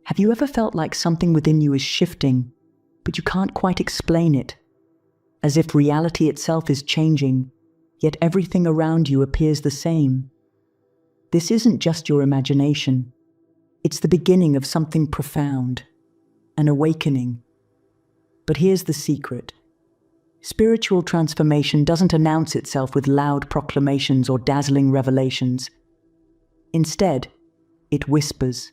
Have you ever felt like something within you is shifting, but you can't quite explain it? As if reality itself is changing, yet everything around you appears the same. This isn't just your imagination. It's the beginning of something profound, an awakening. But here's the secret. Spiritual transformation doesn't announce itself with loud proclamations or dazzling revelations. Instead, it whispers.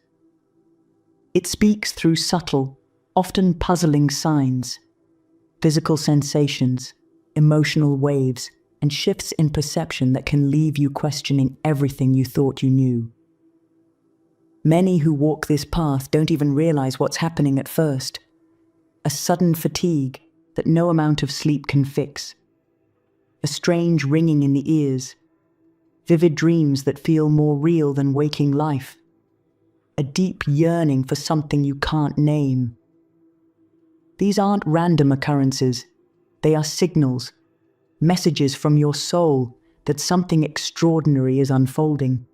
It speaks through subtle, often puzzling signs, physical sensations, emotional waves, and shifts in perception that can leave you questioning everything you thought you knew. Many who walk this path don't even realize what's happening at first. A sudden fatigue that no amount of sleep can fix. A strange ringing in the ears. Vivid dreams that feel more real than waking life. A deep yearning for something you can't name. These aren't random occurrences. They are signals, messages from your soul that something extraordinary is unfolding.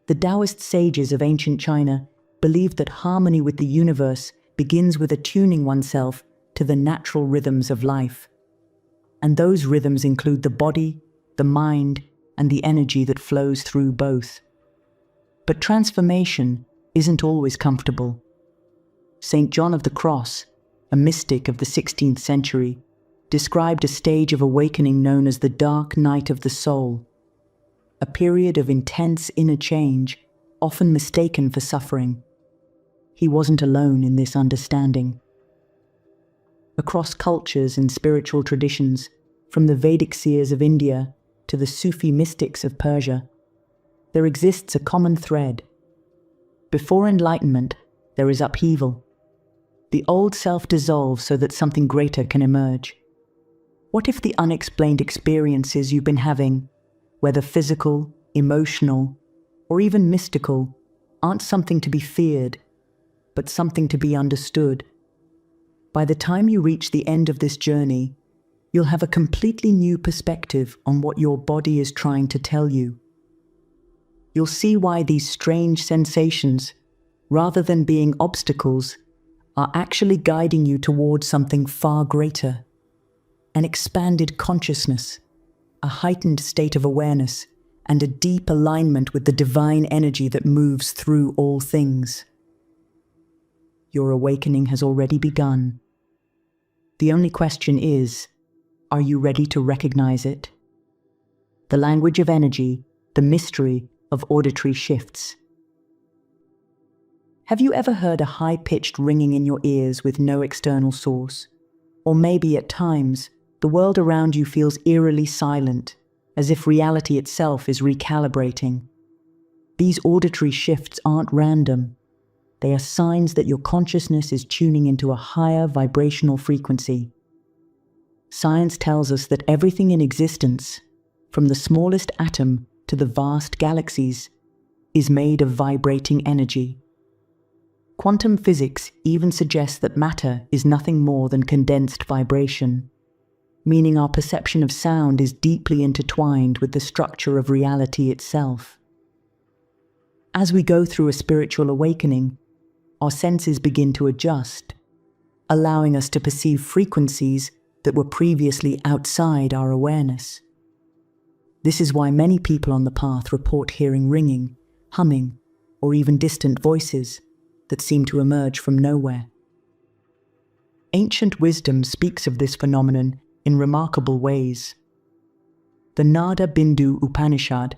The Taoist sages of ancient China believed that harmony with the universe begins with attuning oneself to the natural rhythms of life. And those rhythms include the body, the mind, and the energy that flows through both. But transformation isn't always comfortable. St. John of the Cross, a mystic of the 16th century, described a stage of awakening known as the dark night of the soul, a period of intense inner change, often mistaken for suffering. He wasn't alone in this understanding. Across cultures and spiritual traditions, from the Vedic seers of India to the Sufi mystics of Persia, there exists a common thread. Before enlightenment, there is upheaval. The old self dissolves so that something greater can emerge. What if the unexplained experiences you've been having, whether physical, emotional, or even mystical, aren't something to be feared, but something to be understood? By the time you reach the end of this journey, you'll have a completely new perspective on what your body is trying to tell you. You'll see why these strange sensations, rather than being obstacles, are actually guiding you towards something far greater. An expanded consciousness, a heightened state of awareness, and a deep alignment with the divine energy that moves through all things. Your awakening has already begun. The only question is, are you ready to recognize it? The language of energy, the mystery of auditory shifts. Have you ever heard a high-pitched ringing in your ears with no external source? Or maybe at times, the world around you feels eerily silent, as if reality itself is recalibrating. These auditory shifts aren't random. They are signs that your consciousness is tuning into a higher vibrational frequency. Science tells us that everything in existence, from the smallest atom to the vast galaxies, is made of vibrating energy. Quantum physics even suggests that matter is nothing more than condensed vibration, meaning our perception of sound is deeply intertwined with the structure of reality itself. As we go through a spiritual awakening, our senses begin to adjust, allowing us to perceive frequencies that were previously outside our awareness. This is why many people on the path report hearing ringing, humming, or even distant voices that seem to emerge from nowhere. Ancient wisdom speaks of this phenomenon in remarkable ways. The Nada Bindu Upanishad,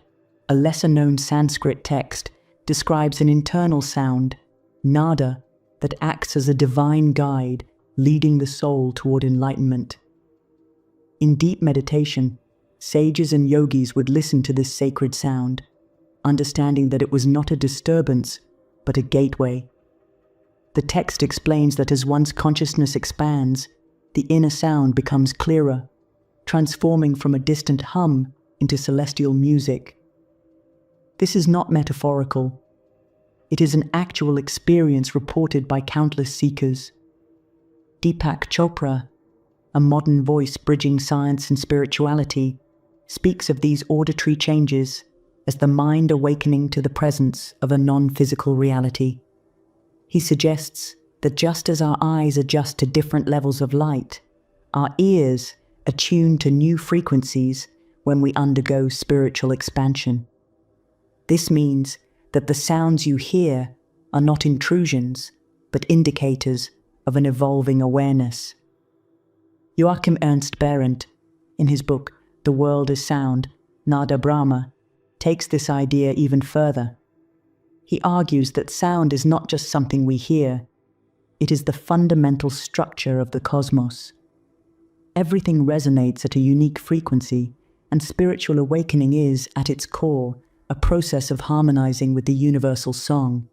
a lesser-known Sanskrit text, describes an internal sound, nada, that acts as a divine guide, leading the soul toward enlightenment. In deep meditation, sages and yogis would listen to this sacred sound, understanding that it was not a disturbance, but a gateway. The text explains that as one's consciousness expands, the inner sound becomes clearer, transforming from a distant hum into celestial music. This is not metaphorical. It is an actual experience reported by countless seekers. Deepak Chopra, a modern voice bridging science and spirituality, speaks of these auditory changes as the mind awakening to the presence of a non-physical reality. He suggests that just as our eyes adjust to different levels of light, our ears attune to new frequencies when we undergo spiritual expansion. This means that the sounds you hear are not intrusions, but indicators of an evolving awareness. Joachim Ernst Behrendt, in his book The World is Sound, Nada Brahma, takes this idea even further. He argues that sound is not just something we hear, it is the fundamental structure of the cosmos. Everything resonates at a unique frequency, and spiritual awakening is, at its core, a process of harmonizing with the universal song.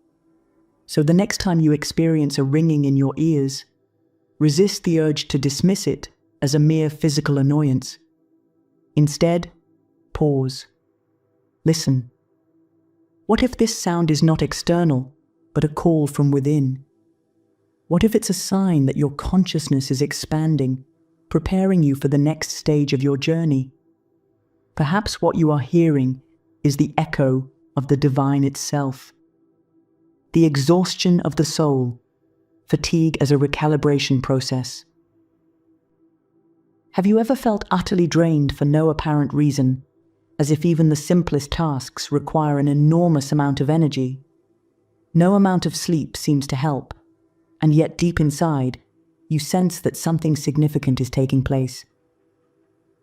So the next time you experience a ringing in your ears, resist the urge to dismiss it as a mere physical annoyance. Instead, pause. Listen. What if this sound is not external, but a call from within? What if it's a sign that your consciousness is expanding, preparing you for the next stage of your journey? Perhaps what you are hearing is the echo of the divine itself. The exhaustion of the soul, fatigue as a recalibration process. Have you ever felt utterly drained for no apparent reason, as if even the simplest tasks require an enormous amount of energy? No amount of sleep seems to help, and yet deep inside, you sense that something significant is taking place.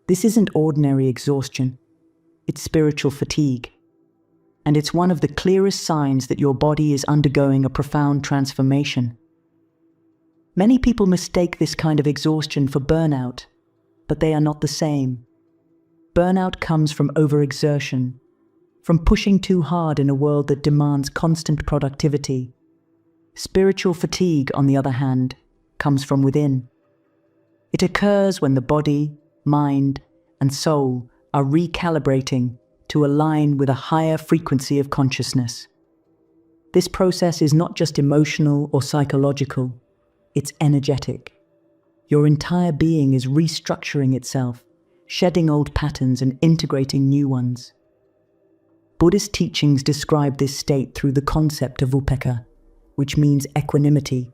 This isn't ordinary exhaustion, it's spiritual fatigue. And it's one of the clearest signs that your body is undergoing a profound transformation. Many people mistake this kind of exhaustion for burnout, but they are not the same. Burnout comes from overexertion, from pushing too hard in a world that demands constant productivity. Spiritual fatigue, on the other hand, comes from within. It occurs when the body, mind, and soul are recalibrating to align with a higher frequency of consciousness. This process is not just emotional or psychological, it's energetic. Your entire being is restructuring itself, shedding old patterns and integrating new ones. Buddhist teachings describe this state through the concept of upekkha, which means equanimity.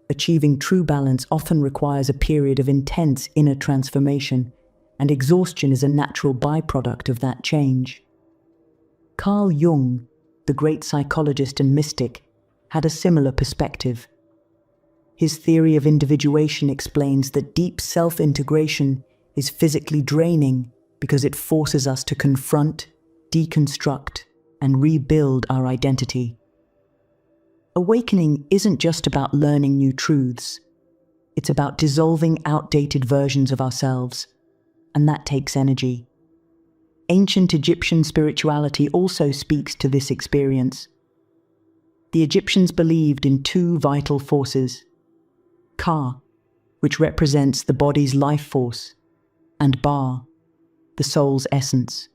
Achieving true balance often requires a period of intense inner transformation, and exhaustion is a natural byproduct of that change. Carl Jung, the great psychologist and mystic, had a similar perspective. His theory of individuation explains that deep self-integration is physically draining because it forces us to confront, deconstruct, and rebuild our identity. Awakening isn't just about learning new truths. It's about dissolving outdated versions of ourselves, and that takes energy. Ancient Egyptian spirituality also speaks to this experience. The Egyptians believed in two vital forces: Ka, which represents the body's life force, and Ba, the soul's essence.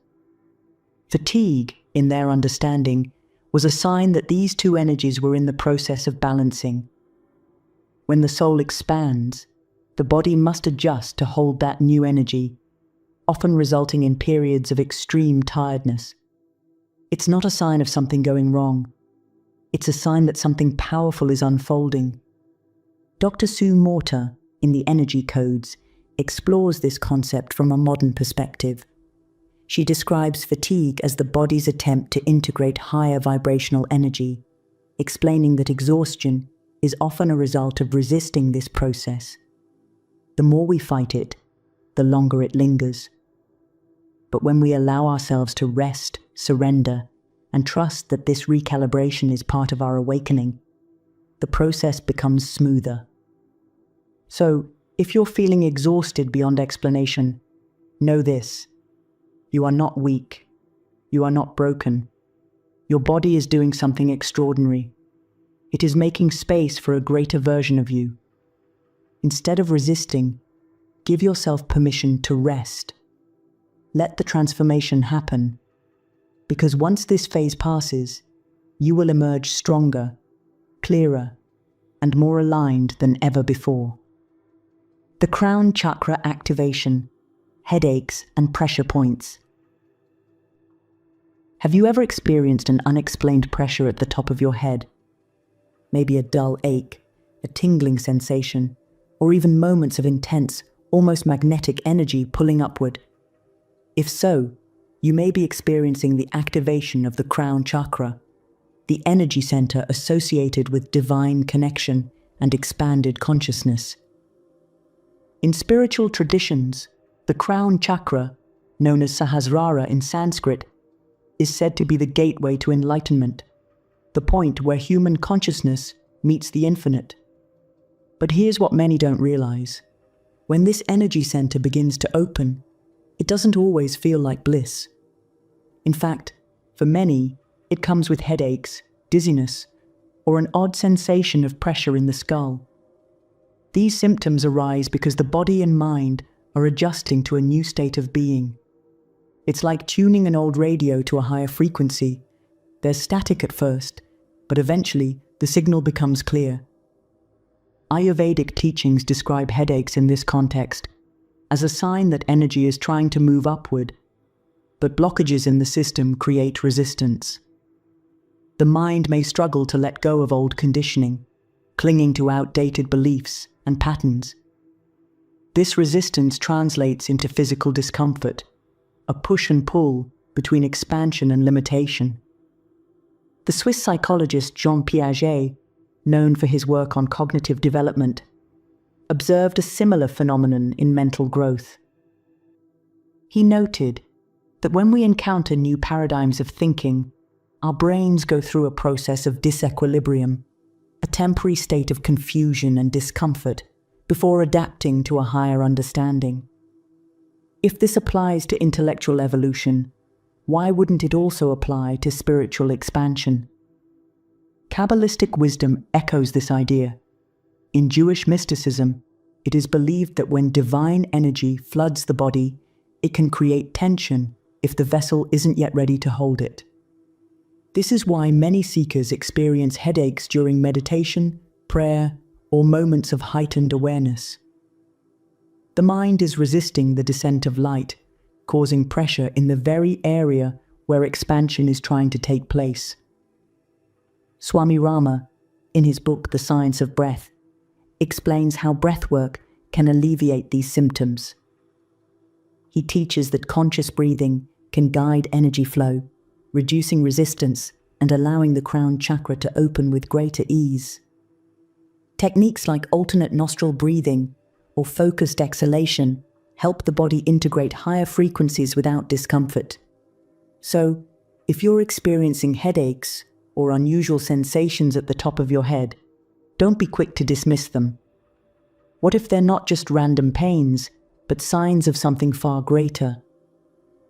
Fatigue, in their understanding, was a sign that these two energies were in the process of balancing. When the soul expands, the body must adjust to hold that new energy, often resulting in periods of extreme tiredness. It's not a sign of something going wrong. It's a sign that something powerful is unfolding. Dr. Sue Morter, in The Energy Codes, explores this concept from a modern perspective. She describes fatigue as the body's attempt to integrate higher vibrational energy, explaining that exhaustion is often a result of resisting this process. The more we fight it, the longer it lingers. But when we allow ourselves to rest, surrender, and trust that this recalibration is part of our awakening, the process becomes smoother. So, if you're feeling exhausted beyond explanation, know this: you are not weak. You are not broken. Your body is doing something extraordinary. It is making space for a greater version of you. Instead of resisting, give yourself permission to rest. Let the transformation happen, because once this phase passes, you will emerge stronger, clearer, and more aligned than ever before. The crown chakra activation, headaches and pressure points. Have you ever experienced an unexplained pressure at the top of your head? maybe a dull ache, a tingling sensation, or even moments of intense, almost magnetic energy pulling upward. If so, you may be experiencing the activation of the crown chakra, the energy center associated with divine connection and expanded consciousness. In spiritual traditions, the crown chakra, known as Sahasrara in Sanskrit, is said to be the gateway to enlightenment, the point where human consciousness meets the infinite. But here's what many don't realize. When this energy center begins to open, it doesn't always feel like bliss. In fact, for many, it comes with headaches, dizziness, or an odd sensation of pressure in the skull. These symptoms arise because the body and mind are adjusting to a new state of being. It's like tuning an old radio to a higher frequency. There's static at first, but eventually the signal becomes clear. Ayurvedic teachings describe headaches in this context as a sign that energy is trying to move upward, but blockages in the system create resistance. The mind may struggle to let go of old conditioning, clinging to outdated beliefs and patterns. This resistance translates into physical discomfort, a push and pull between expansion and limitation. The Swiss psychologist Jean Piaget, known for his work on cognitive development, observed a similar phenomenon in mental growth. He noted that when we encounter new paradigms of thinking, our brains go through a process of disequilibrium, a temporary state of confusion and discomfort before adapting to a higher understanding. If this applies to intellectual evolution, why wouldn't it also apply to spiritual expansion? Kabbalistic wisdom echoes this idea. In Jewish mysticism, it is believed that when divine energy floods the body, it can create tension if the vessel isn't yet ready to hold it. This is why many seekers experience headaches during meditation, prayer, or moments of heightened awareness. The mind is resisting the descent of light, causing pressure in the very area where expansion is trying to take place. Swami Rama, in his book The Science of Breath, explains how breathwork can alleviate these symptoms. He teaches that conscious breathing can guide energy flow, reducing resistance and allowing the crown chakra to open with greater ease. Techniques like alternate nostril breathing or focused exhalation help the body integrate higher frequencies without discomfort. So, if you're experiencing headaches or unusual sensations at the top of your head, don't be quick to dismiss them. What if they're not just random pains, but signs of something far greater?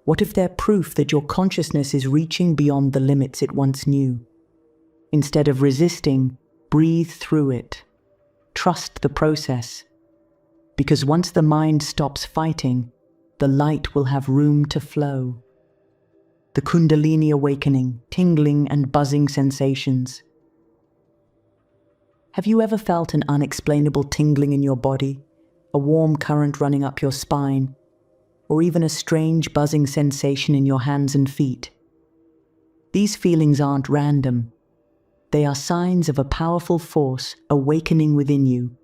What if they're proof that your consciousness is reaching beyond the limits it once knew? Instead of resisting, breathe through it. Trust the process. Because once the mind stops fighting, the light will have room to flow. The Kundalini awakening, tingling and buzzing sensations. Have you ever felt an unexplainable tingling in your body, a warm current running up your spine, or even a strange buzzing sensation in your hands and feet? These feelings aren't random. They are signs of a powerful force awakening within you.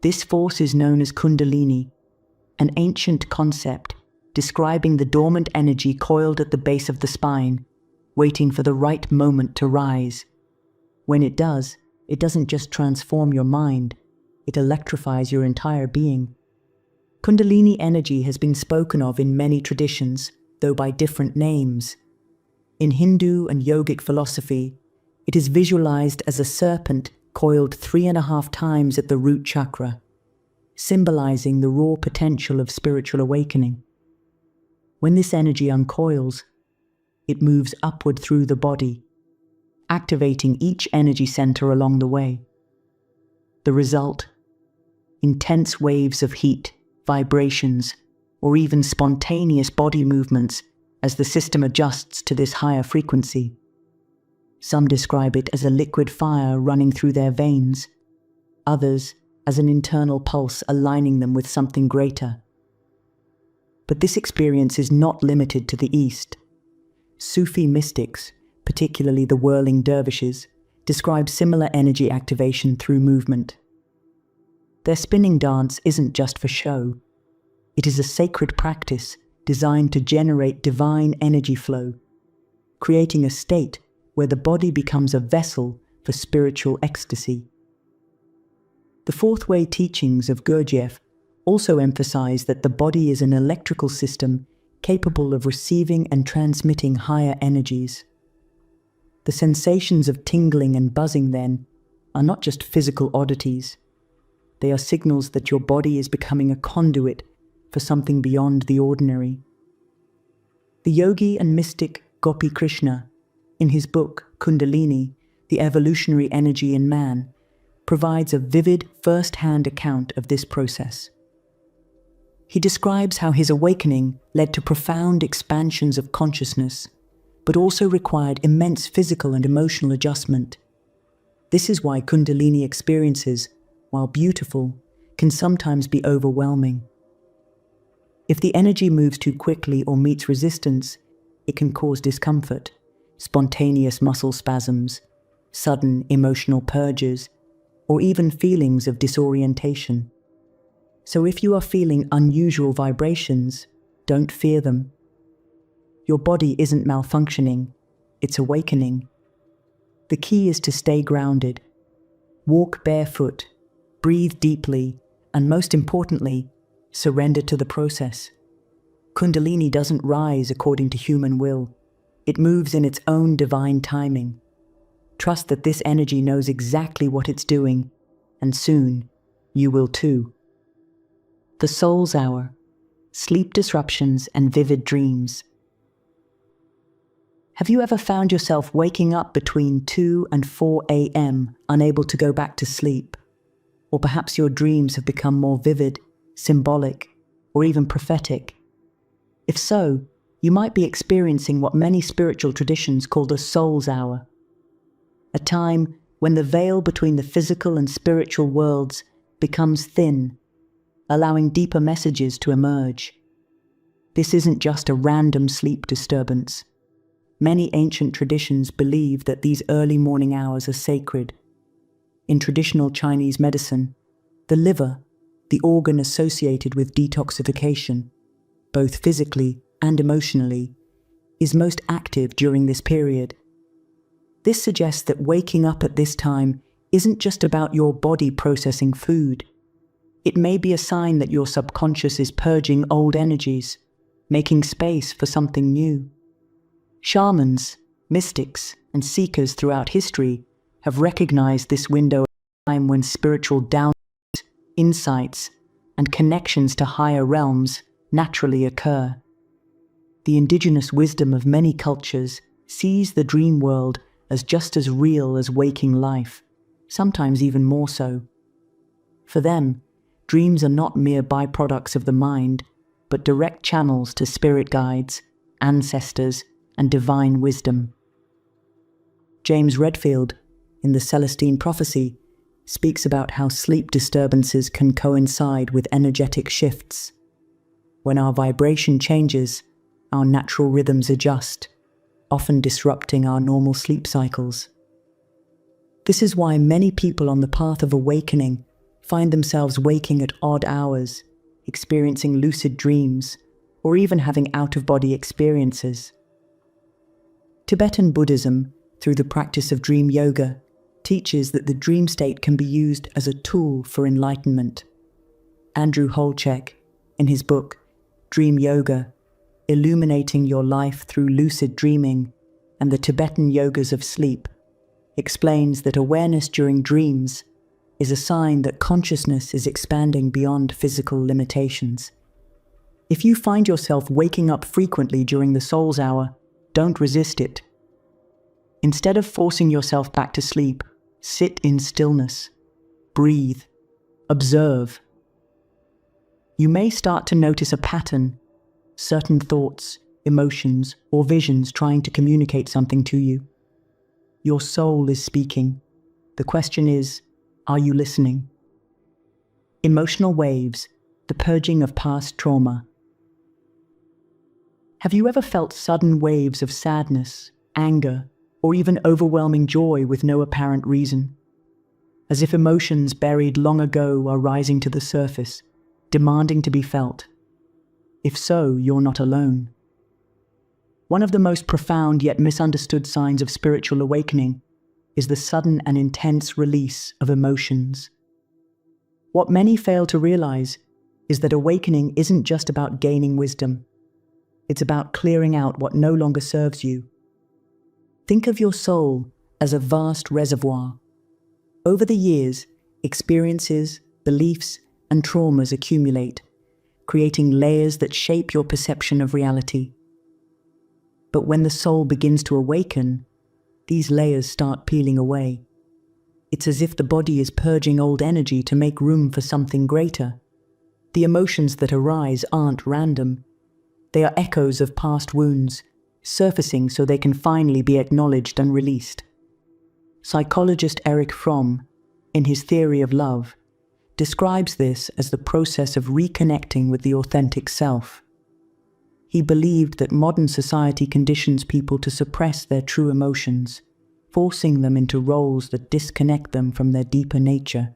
This force is known as Kundalini, an ancient concept describing the dormant energy coiled at the base of the spine, waiting for the right moment to rise. When it does, it doesn't just transform your mind, it electrifies your entire being. Kundalini energy has been spoken of in many traditions, though by different names. In Hindu and yogic philosophy, it is visualized as a serpent coiled 3.5 times at the root chakra, symbolizing the raw potential of spiritual awakening. When this energy uncoils, it moves upward through the body, activating each energy center along the way. The result? Intense waves of heat, vibrations, or even spontaneous body movements as the system adjusts to this higher frequency. Some describe it as a liquid fire running through their veins, others as an internal pulse aligning them with something greater. But this experience is not limited to the East. Sufi mystics, particularly the whirling dervishes, describe similar energy activation through movement. Their spinning dance isn't just for show. It is a sacred practice designed to generate divine energy flow, creating a state where the body becomes a vessel for spiritual ecstasy. The fourth way teachings of Gurdjieff also emphasize that the body is an electrical system capable of receiving and transmitting higher energies. The sensations of tingling and buzzing, then, are not just physical oddities. They are signals that your body is becoming a conduit for something beyond the ordinary. The yogi and mystic Gopi Krishna, in his book Kundalini, The Evolutionary Energy in Man, provides a vivid first-hand account of this process. He describes how his awakening led to profound expansions of consciousness, but also required immense physical and emotional adjustment. This is why Kundalini experiences, while beautiful, can sometimes be overwhelming. If the energy moves too quickly or meets resistance, it can cause discomfort, spontaneous muscle spasms, sudden emotional purges, or even feelings of disorientation. So if you are feeling unusual vibrations, don't fear them. Your body isn't malfunctioning, it's awakening. The key is to stay grounded. Walk barefoot, breathe deeply, and most importantly, surrender to the process. Kundalini doesn't rise according to human will. It moves in its own divine timing. Trust that this energy knows exactly what it's doing, and soon you will too. The Soul's Hour, sleep disruptions and vivid dreams. Have you ever found yourself waking up between 2 and 4 a.m., unable to go back to sleep? Or perhaps your dreams have become more vivid, symbolic, or even prophetic? If so, you might be experiencing what many spiritual traditions call the Soul's Hour, a time when the veil between the physical and spiritual worlds becomes thin, allowing deeper messages to emerge. This isn't just a random sleep disturbance. Many ancient traditions believe that these early morning hours are sacred. In traditional Chinese medicine, the liver, the organ associated with detoxification, both physically and emotionally, is most active during this period. This suggests that waking up at this time isn't just about your body processing food. It may be a sign that your subconscious is purging old energies, making space for something new. Shamans, mystics, and seekers throughout history have recognized this window of time when spiritual downloads, insights, and connections to higher realms naturally occur. The indigenous wisdom of many cultures sees the dream world as just as real as waking life, sometimes even more so. For them, dreams are not mere byproducts of the mind, but direct channels to spirit guides, ancestors, and divine wisdom. James Redfield, in The Celestine Prophecy, speaks about how sleep disturbances can coincide with energetic shifts. When our vibration changes, our natural rhythms adjust, often disrupting our normal sleep cycles. This is why many people on the path of awakening find themselves waking at odd hours, experiencing lucid dreams, or even having out-of-body experiences. Tibetan Buddhism, through the practice of dream yoga, teaches that the dream state can be used as a tool for enlightenment. Andrew Holchek, in his book, Dream Yoga, Illuminating Your Life Through Lucid Dreaming and the Tibetan Yogas of Sleep, explains that awareness during dreams is a sign that consciousness is expanding beyond physical limitations. If you find yourself waking up frequently during the Soul's Hour, don't resist it. Instead of forcing yourself back to sleep, sit in stillness, breathe, observe. You may start to notice a pattern, certain thoughts, emotions, or visions trying to communicate something to you. Your soul is speaking. The question is, are you listening? Emotional waves, the purging of past trauma. Have you ever felt sudden waves of sadness, anger, or even overwhelming joy with no apparent reason. As if emotions buried long ago are rising to the surface, demanding to be felt. If so, you're not alone. One of the most profound yet misunderstood signs of spiritual awakening is the sudden and intense release of emotions. What many fail to realize is that awakening isn't just about gaining wisdom. It's about clearing out what no longer serves you. Think of your soul as a vast reservoir. Over the years, experiences, beliefs, and traumas accumulate, creating layers that shape your perception of reality. But when the soul begins to awaken, these layers start peeling away. It's as if the body is purging old energy to make room for something greater. The emotions that arise aren't random. They are echoes of past wounds, surfacing so they can finally be acknowledged and released. Psychologist Erich Fromm, in his theory of love, describes this as the process of reconnecting with the authentic self. He believed that modern society conditions people to suppress their true emotions, forcing them into roles that disconnect them from their deeper nature.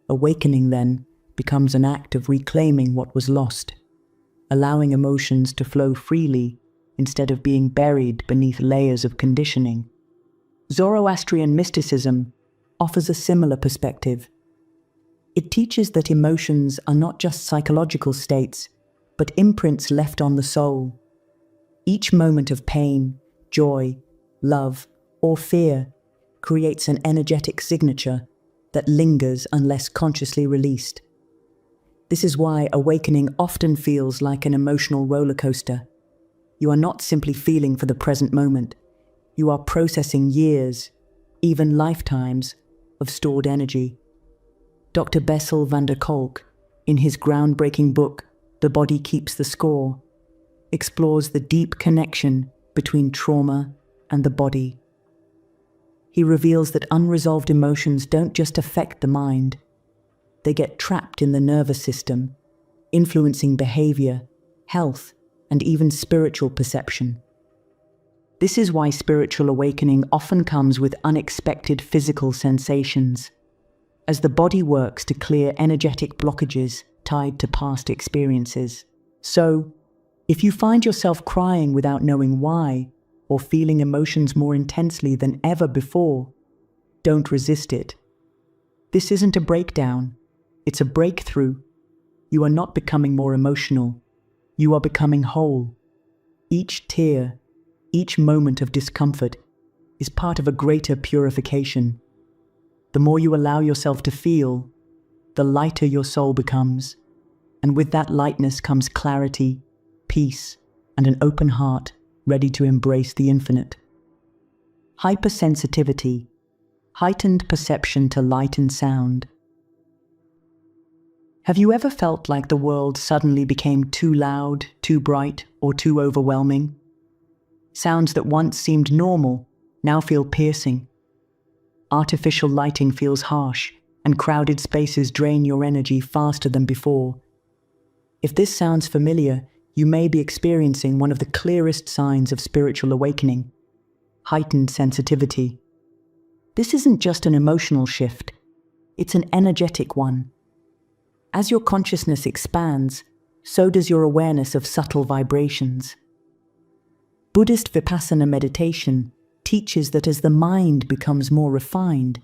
Awakening, then, becomes an act of reclaiming what was lost, allowing emotions to flow freely instead of being buried beneath layers of conditioning. Zoroastrian mysticism offers a similar perspective. It teaches that emotions are not just psychological states, but imprints left on the soul. Each moment of pain, joy, love, or fear creates an energetic signature that lingers unless consciously released. This is why awakening often feels like an emotional roller coaster. You are not simply feeling for the present moment. You are processing years, even lifetimes, of stored energy. Dr. Bessel van der Kolk, in his groundbreaking book, The Body Keeps the Score, explores the deep connection between trauma and the body. He reveals that unresolved emotions don't just affect the mind. They get trapped in the nervous system, influencing behavior, health, and even spiritual perception. This is why spiritual awakening often comes with unexpected physical sensations, as the body works to clear energetic blockages tied to past experiences. So, if you find yourself crying without knowing why, or feeling emotions more intensely than ever before, don't resist it. This isn't a breakdown, it's a breakthrough. You are not becoming more emotional, you are becoming whole. Each tear, each moment of discomfort is part of a greater purification. The more you allow yourself to feel, the lighter your soul becomes. And with that lightness comes clarity, peace, and an open heart ready to embrace the infinite. Hypersensitivity, heightened perception to light and sound. Have you ever felt like the world suddenly became too loud, too bright, or too overwhelming? Sounds that once seemed normal now feel piercing. Artificial lighting feels harsh, and crowded spaces drain your energy faster than before. If this sounds familiar, you may be experiencing one of the clearest signs of spiritual awakening: heightened sensitivity. This isn't just an emotional shift, it's an energetic one. As your consciousness expands, so does your awareness of subtle vibrations. Buddhist Vipassana meditation teaches that as the mind becomes more refined,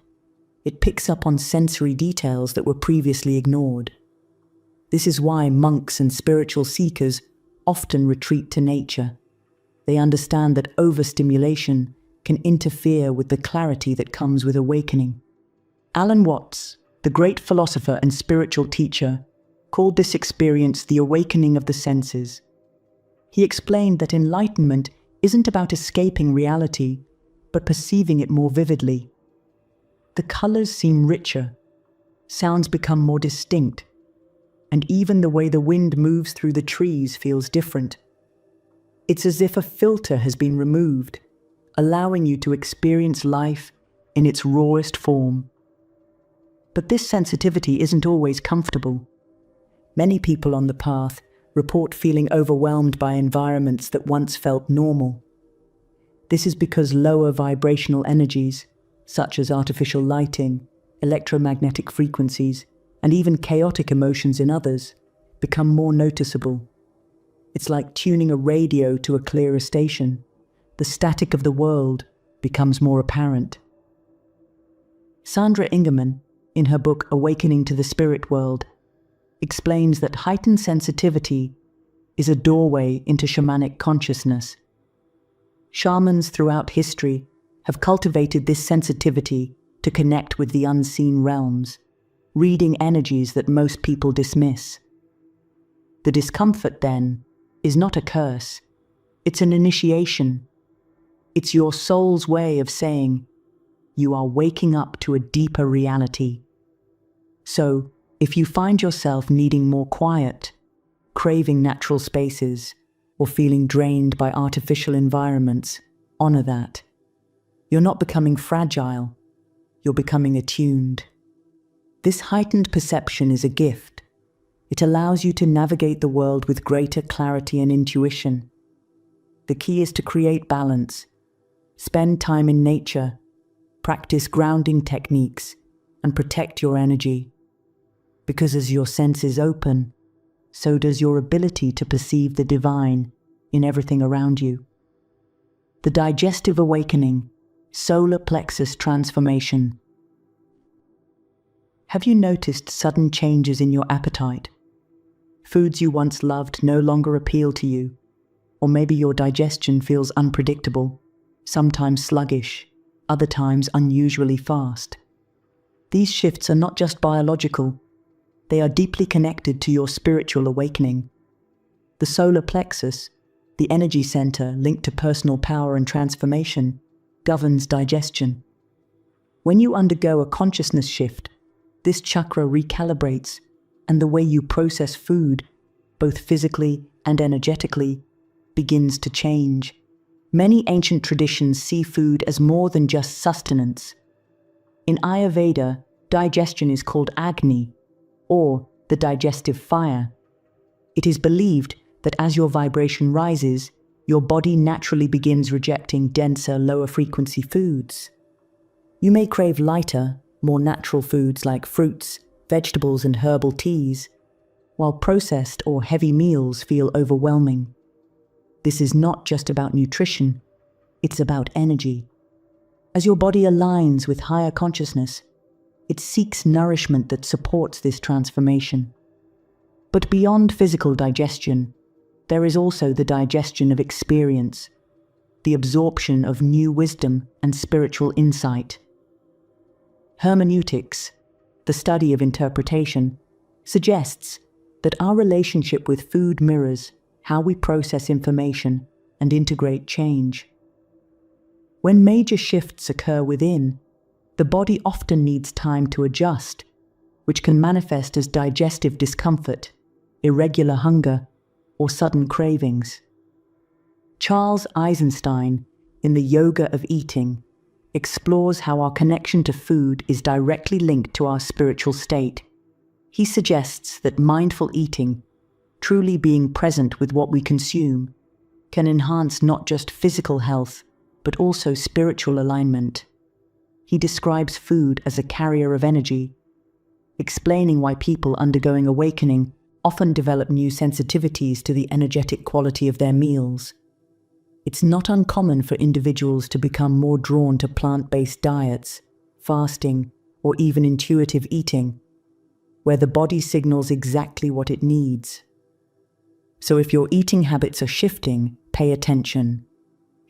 it picks up on sensory details that were previously ignored. This is why monks and spiritual seekers often retreat to nature. They understand that overstimulation can interfere with the clarity that comes with awakening. Alan Watts, the great philosopher and spiritual teacher, called this experience the awakening of the senses. He explained that enlightenment isn't about escaping reality, but perceiving it more vividly. The colors seem richer, sounds become more distinct, and even the way the wind moves through the trees feels different. It's as if a filter has been removed, allowing you to experience life in its rawest form. But this sensitivity isn't always comfortable. Many people on the path report feeling overwhelmed by environments that once felt normal. This is because lower vibrational energies, such as artificial lighting, electromagnetic frequencies, and even chaotic emotions in others, become more noticeable. It's like tuning a radio to a clearer station. The static of the world becomes more apparent. Sandra Ingerman, in her book Awakening to the Spirit World, explains that heightened sensitivity is a doorway into shamanic consciousness. Shamans throughout history have cultivated this sensitivity to connect with the unseen realms, reading energies that most people dismiss. The discomfort, then, is not a curse. It's an initiation. It's your soul's way of saying, you are waking up to a deeper reality. So, if you find yourself needing more quiet, craving natural spaces, or feeling drained by artificial environments, honor that. You're not becoming fragile, you're becoming attuned. This heightened perception is a gift. It allows you to navigate the world with greater clarity and intuition. The key is to create balance, spend time in nature, practice grounding techniques, and protect your energy. Because as your senses open, so does your ability to perceive the divine in everything around you. The digestive awakening, solar plexus transformation. Have you noticed sudden changes in your appetite? Foods you once loved no longer appeal to you, or maybe your digestion feels unpredictable, sometimes sluggish, other times unusually fast. These shifts are not just biological, they are deeply connected to your spiritual awakening. The solar plexus, the energy center linked to personal power and transformation, governs digestion. When you undergo a consciousness shift, this chakra recalibrates, and the way you process food, both physically and energetically, begins to change. Many ancient traditions see food as more than just sustenance. In Ayurveda, digestion is called Agni, or the digestive fire. It is believed that as your vibration rises, your body naturally begins rejecting denser, lower-frequency foods. You may crave lighter, more natural foods like fruits, vegetables, and herbal teas, while processed or heavy meals feel overwhelming. This is not just about nutrition, it's about energy. As your body aligns with higher consciousness, it seeks nourishment that supports this transformation. But beyond physical digestion, there is also the digestion of experience, the absorption of new wisdom and spiritual insight. Hermeneutics, the study of interpretation, suggests that our relationship with food mirrors how we process information and integrate change. When major shifts occur within, the body often needs time to adjust, which can manifest as digestive discomfort, irregular hunger, or sudden cravings. Charles Eisenstein, in The Yoga of Eating, explores how our connection to food is directly linked to our spiritual state. He suggests that mindful eating, truly being present with what we consume, can enhance not just physical health, but also spiritual alignment. He describes food as a carrier of energy, explaining why people undergoing awakening often develop new sensitivities to the energetic quality of their meals. It's not uncommon for individuals to become more drawn to plant-based diets, fasting, or even intuitive eating, where the body signals exactly what it needs. So if your eating habits are shifting, pay attention.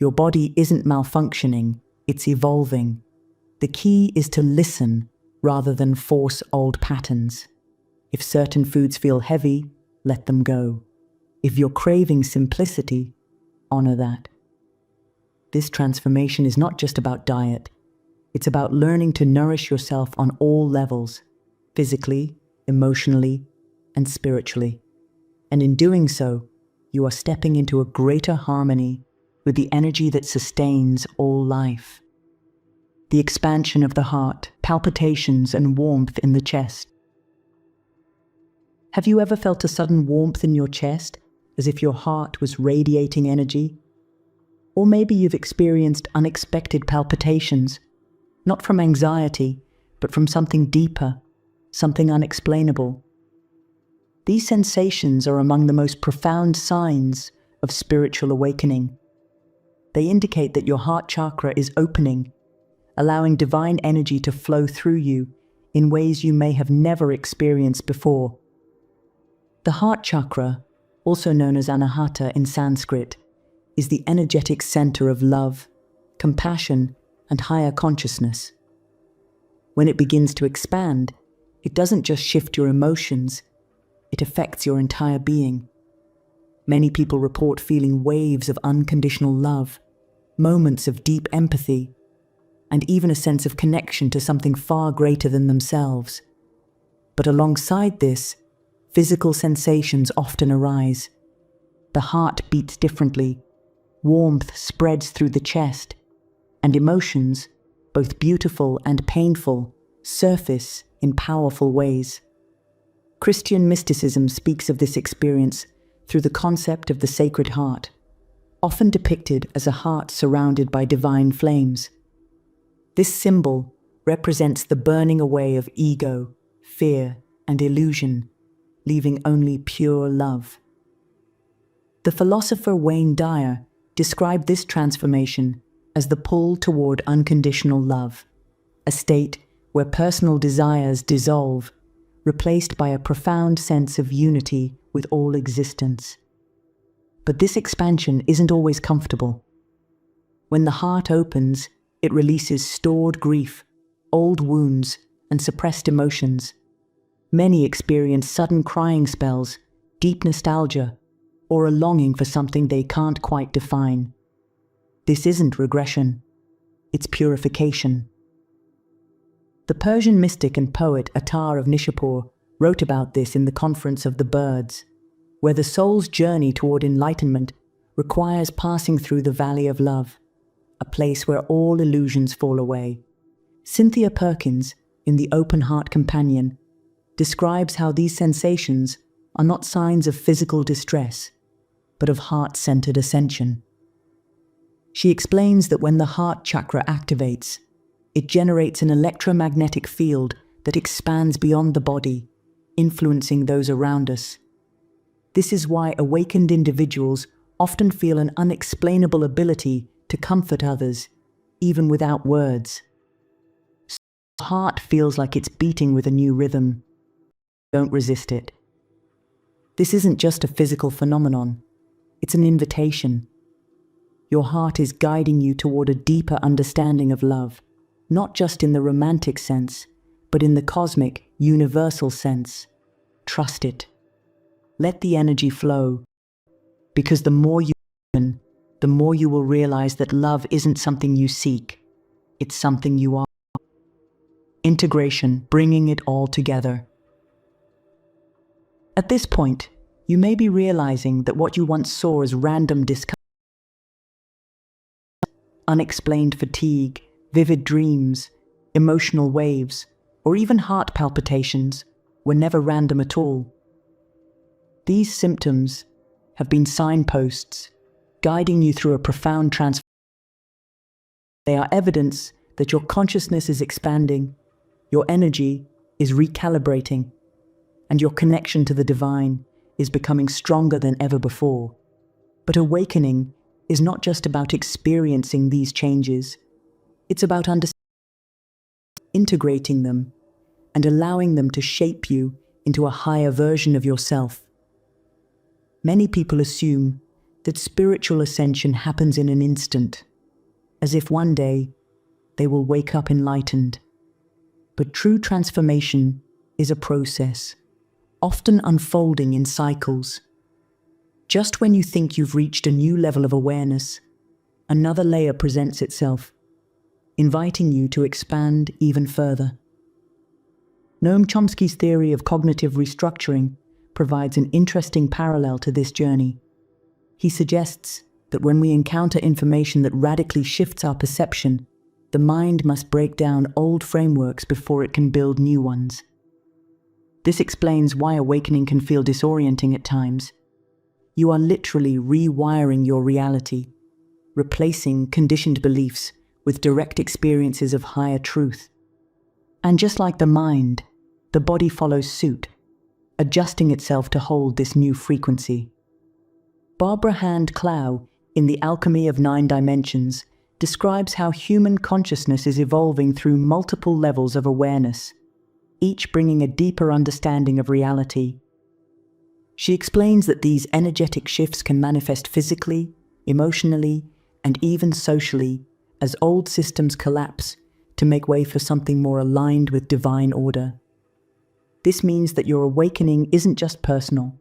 Your body isn't malfunctioning, it's evolving. The key is to listen rather than force old patterns. If certain foods feel heavy, let them go. If you're craving simplicity, honor that. This transformation is not just about diet. It's about learning to nourish yourself on all levels, physically, emotionally, and spiritually. And in doing so, you are stepping into a greater harmony with the energy that sustains all life. The expansion of the heart, palpitations, and warmth in the chest. Have you ever felt a sudden warmth in your chest, as if your heart was radiating energy? Or maybe you've experienced unexpected palpitations, not from anxiety, but from something deeper, something unexplainable. These sensations are among the most profound signs of spiritual awakening. They indicate that your heart chakra is opening, allowing divine energy to flow through you in ways you may have never experienced before. The heart chakra, also known as anahata in Sanskrit, is the energetic center of love, compassion, and higher consciousness. When it begins to expand, it doesn't just shift your emotions, it affects your entire being. Many people report feeling waves of unconditional love, moments of deep empathy, and even a sense of connection to something far greater than themselves. But alongside this, physical sensations often arise. The heart beats differently, warmth spreads through the chest, and emotions, both beautiful and painful, surface in powerful ways. Christian mysticism speaks of this experience through the concept of the Sacred Heart, often depicted as a heart surrounded by divine flames. This symbol represents the burning away of ego, fear, and illusion, leaving only pure love. The philosopher Wayne Dyer described this transformation as the pull toward unconditional love, a state where personal desires dissolve, replaced by a profound sense of unity with all existence. But this expansion isn't always comfortable. When the heart opens, it releases stored grief, old wounds, and suppressed emotions. Many experience sudden crying spells, deep nostalgia, or a longing for something they can't quite define. This isn't regression, it's purification. The Persian mystic and poet Attar of Nishapur wrote about this in the Conference of the Birds, where the soul's journey toward enlightenment requires passing through the valley of love, a place where all illusions fall away. Cynthia Perkins, in The Open Heart Companion, describes how these sensations are not signs of physical distress, but of heart-centered ascension. She explains that when the heart chakra activates, it generates an electromagnetic field that expands beyond the body, influencing those around us. This is why awakened individuals often feel an unexplainable ability to comfort others, even without words. The heart feels like it's beating with a new rhythm. Don't resist it. This isn't just a physical phenomenon, it's an invitation. Your heart is guiding you toward a deeper understanding of love, not just in the romantic sense, but in the cosmic, universal sense. Trust it. Let the energy flow, because the more you open, the more you will realize that love isn't something you seek, it's something you are. Integration, bringing it all together. At this point, you may be realizing that what you once saw as random discomfort, unexplained fatigue, vivid dreams, emotional waves, or even heart palpitations were never random at all. These symptoms have been signposts, guiding you through a profound transformation. They are evidence that your consciousness is expanding, your energy is recalibrating, and your connection to the divine is becoming stronger than ever before. But awakening is not just about experiencing these changes, it's about integrating them and allowing them to shape you into a higher version of yourself. Many people assume that spiritual ascension happens in an instant, as if one day they will wake up enlightened. But true transformation is a process, often unfolding in cycles. Just when you think you've reached a new level of awareness, another layer presents itself, inviting you to expand even further. Noam Chomsky's theory of cognitive restructuring provides an interesting parallel to this journey. He suggests that when we encounter information that radically shifts our perception, the mind must break down old frameworks before it can build new ones. This explains why awakening can feel disorienting at times. You are literally rewiring your reality. replacing conditioned beliefs with direct experiences of higher truth. And just like the mind, the body follows suit, adjusting itself to hold this new frequency. Barbara Hand Clow, in The Alchemy of Nine Dimensions, describes how human consciousness is evolving through multiple levels of awareness, each bringing a deeper understanding of reality. She explains that these energetic shifts can manifest physically, emotionally, and even socially as old systems collapse to make way for something more aligned with divine order. This means that your awakening isn't just personal,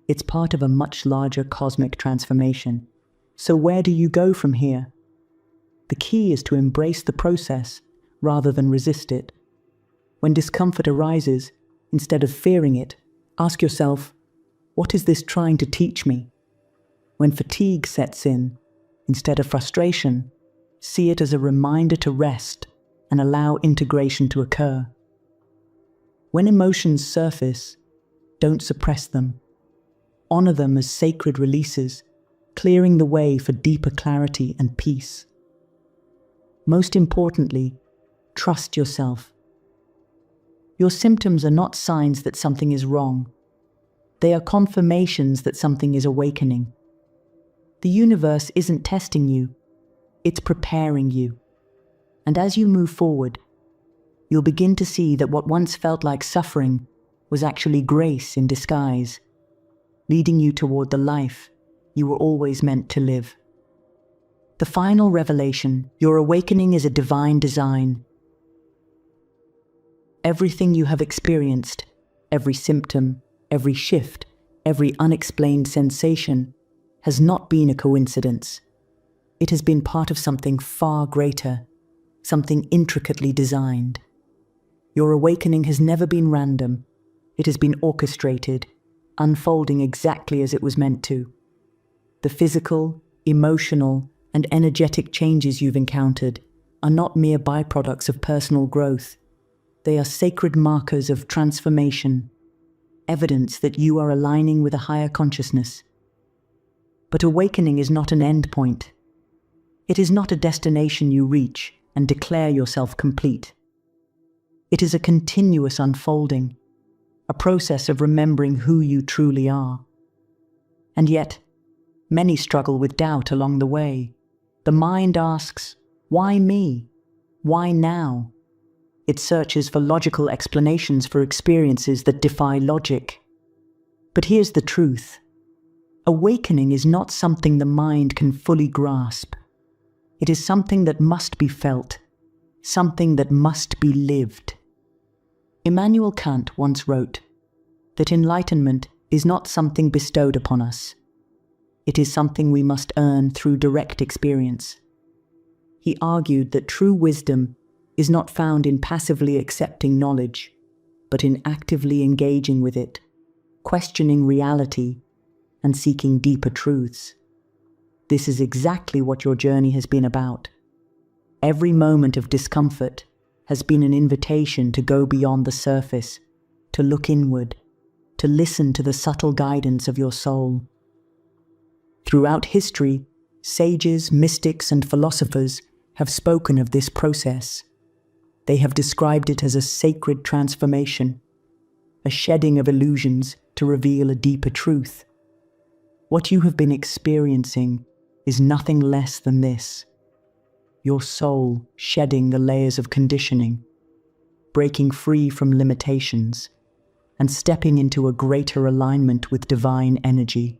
it's part of a much larger cosmic transformation. So where do you go from here? The key is to embrace the process rather than resist it. When discomfort arises, instead of fearing it, ask yourself, what is this trying to teach me? When fatigue sets in, instead of frustration, see it as a reminder to rest and allow integration to occur. When emotions surface, don't suppress them. Honor them as sacred releases, clearing the way for deeper clarity and peace. Most importantly, trust yourself. Your symptoms are not signs that something is wrong. They are confirmations that something is awakening. The universe isn't testing you, it's preparing you. And as you move forward, you'll begin to see that what once felt like suffering was actually grace in disguise, leading you toward the life you were always meant to live. The final revelation, your awakening is a divine design. Everything you have experienced, every symptom, every shift, every unexplained sensation, has not been a coincidence. It has been part of something far greater, something intricately designed. Your awakening has never been random. It has been orchestrated, unfolding exactly as it was meant to. The physical, emotional, and energetic changes you've encountered are not mere byproducts of personal growth. They are sacred markers of transformation, evidence that you are aligning with a higher consciousness. But awakening is not an end point. It is not a destination you reach and declare yourself complete. It is a continuous unfolding, a process of remembering who you truly are. And yet, many struggle with doubt along the way. The mind asks, why me? Why now? It searches for logical explanations for experiences that defy logic. But here's the truth. Awakening is not something the mind can fully grasp. It is something that must be felt, something that must be lived. Immanuel Kant once wrote that enlightenment is not something bestowed upon us. It is something we must earn through direct experience. He argued that true wisdom is not found in passively accepting knowledge, but in actively engaging with it, questioning reality, and seeking deeper truths. This is exactly what your journey has been about. Every moment of discomfort has been an invitation to go beyond the surface, to look inward, to listen to the subtle guidance of your soul. Throughout history, sages, mystics, and philosophers have spoken of this process. They have described it as a sacred transformation, a shedding of illusions to reveal a deeper truth. What you have been experiencing is nothing less than this: your soul shedding the layers of conditioning, breaking free from limitations, and stepping into a greater alignment with divine energy.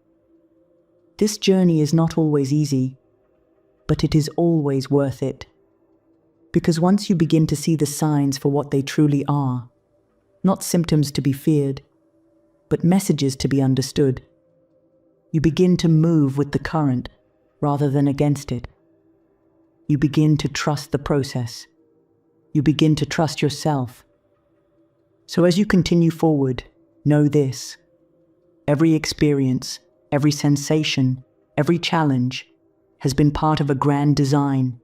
This journey is not always easy, but it is always worth it. Because once you begin to see the signs for what they truly are, not symptoms to be feared, but messages to be understood, you begin to move with the current rather than against it. You begin to trust the process. You begin to trust yourself. So as you continue forward, know this: every experience, every sensation, every challenge has been part of a grand design,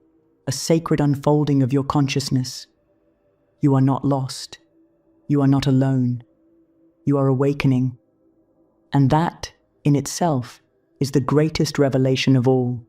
a sacred unfolding of your consciousness. You are not lost. You are not alone. You are awakening. And that, in itself, is the greatest revelation of all.